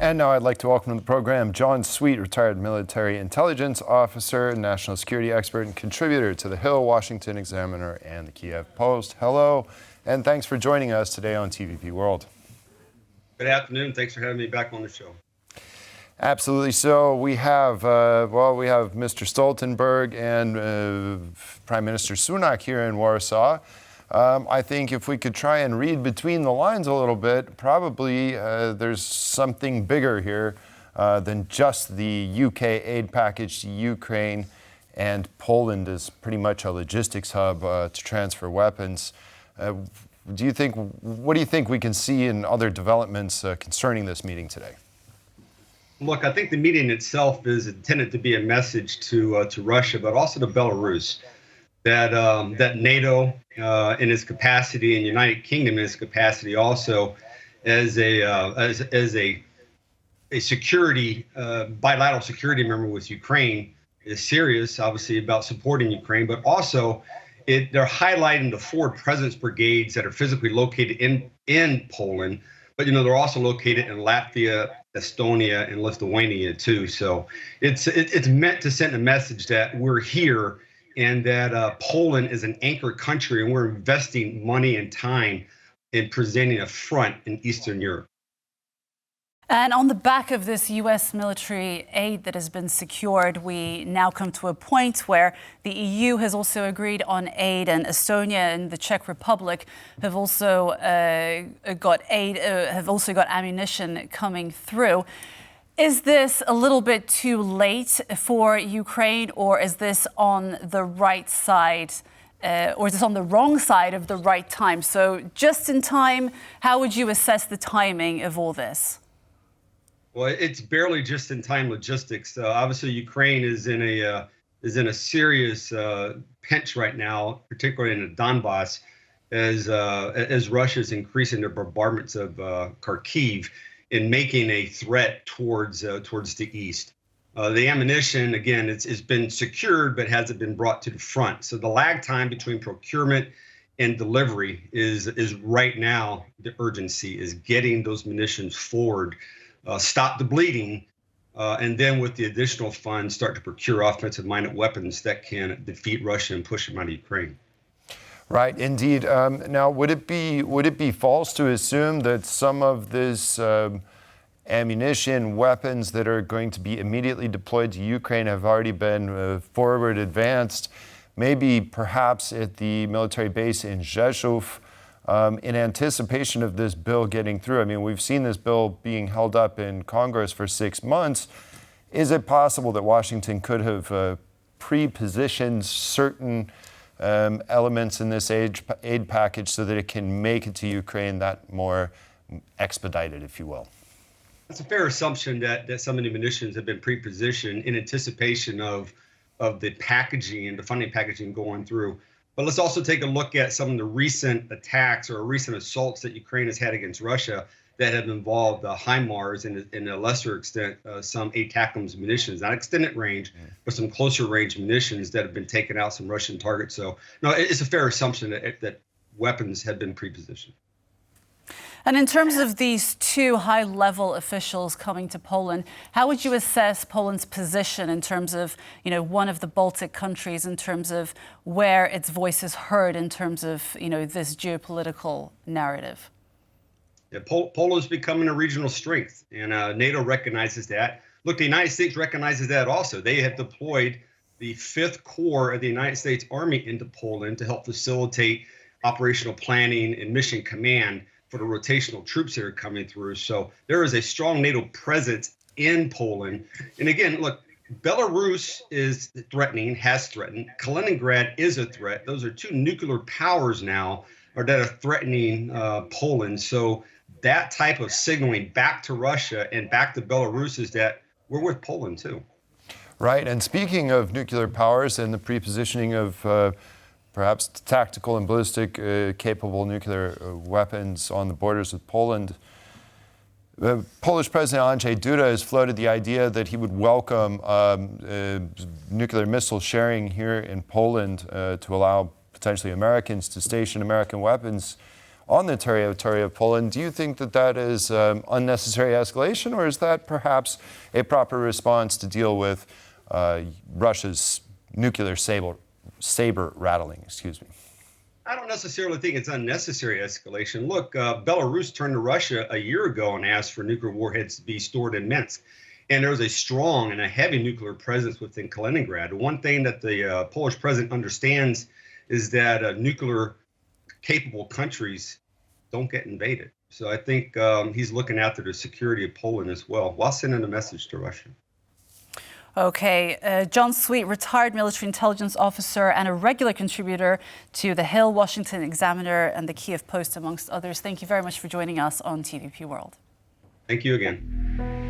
And now I'd like to welcome to the program John Sweet, retired military intelligence officer, national security expert, and contributor to the Hill, Washington Examiner, and the Kiev Post. Hello, and thanks for joining us today on TVP World. Good afternoon. Thanks for having me back on the show. Absolutely. So we have, Mr. Stoltenberg and Prime Minister Sunak here in Warsaw. I think if we could try and read between the lines a little bit, probably there's something bigger here than just the UK aid package to Ukraine, and Poland is pretty much a logistics hub to transfer weapons. What do you think we can see in other developments concerning this meeting today? Look, I think the meeting itself is intended to be a message to Russia, but also to Belarus, that NATO in its capacity and United Kingdom in its capacity also as a security bilateral security member with Ukraine is serious, obviously, about supporting Ukraine, but also they're highlighting the forward presence brigades that are physically located in Poland, but they're also located in Latvia, Estonia, and Lithuania too. So it's meant to send a message that we're here and that Poland is an anchor country, and we're investing money and time in presenting a front in Eastern Europe. And on the back of this U.S. military aid that has been secured, we now come to a point where the EU has also agreed on aid, and Estonia and the Czech Republic have also got aid, have also got ammunition coming through. Is this a little bit too late for Ukraine, or is this on the right side, or is this on the wrong side of the right time? So just in time, how would you assess the timing of all this? Well, it's barely just in time logistics. Obviously, Ukraine is in a serious pinch right now, particularly in the Donbass, as Russia is increasing their bombardments of Kharkiv in making a threat towards the east. The ammunition, again, it's been secured, but hasn't been brought to the front. So the lag time between procurement and delivery is right now, the urgency is getting those munitions forward, stop the bleeding, and then with the additional funds, start to procure offensive-minded weapons that can defeat Russia and push them out of Ukraine. Right, indeed. Now, would it be false to assume that some of this ammunition, weapons that are going to be immediately deployed to Ukraine have already been forward advanced, maybe perhaps at the military base in Rzeszów, in anticipation of this bill getting through? I mean, we've seen this bill being held up in Congress for 6 months. Is it possible that Washington could have pre-positioned certain elements in this aid package so that it can make it to Ukraine that more expedited, if you will? It's a fair assumption that some of the munitions have been pre-positioned in anticipation of the packaging and the funding packaging going through. But let's also take a look at some of the recent attacks or recent assaults that Ukraine has had against Russia that have involved HIMARS and, in a lesser extent, some ATACMS munitions, not extended range, but some closer range munitions that have been taken out some Russian targets. So, no, it's a fair assumption that weapons have been pre-positioned. And in terms of these two high-level officials coming to Poland, how would you assess Poland's position in terms of, one of the Baltic countries, in terms of where its voice is heard in terms of, this geopolitical narrative? Yeah, Poland's becoming a regional strength, and NATO recognizes that. Look, the United States recognizes that also. They have deployed the 5th Corps of the United States Army into Poland to help facilitate operational planning and mission command for the rotational troops that are coming through. So there is a strong NATO presence in Poland. And again, look, Belarus is threatening, has threatened. Kaliningrad is a threat. Those are two nuclear powers now that are threatening Poland. So that type of signaling back to Russia and back to Belarus is that we're with Poland too. Right. And speaking of nuclear powers and the pre-positioning of perhaps tactical and ballistic capable nuclear weapons on the borders with Poland, the Polish President Andrzej Duda has floated the idea that he would welcome nuclear missile sharing here in Poland to allow potentially Americans to station American weapons on the territory of Poland. Do you think that that is unnecessary escalation, or is that perhaps a proper response to deal with Russia's nuclear saber rattling? Excuse me. I don't necessarily think it's unnecessary escalation. Look, Belarus turned to Russia a year ago and asked for nuclear warheads to be stored in Minsk. And there was a strong and a heavy nuclear presence within Kaliningrad. One thing that the Polish president understands is that nuclear-capable countries don't get invaded. So I think he's looking after the security of Poland as well, while sending a message to Russia. Okay, John Sweet, retired military intelligence officer and a regular contributor to The Hill, Washington Examiner, and the Kiev Post, amongst others. Thank you very much for joining us on TVP World. Thank you again.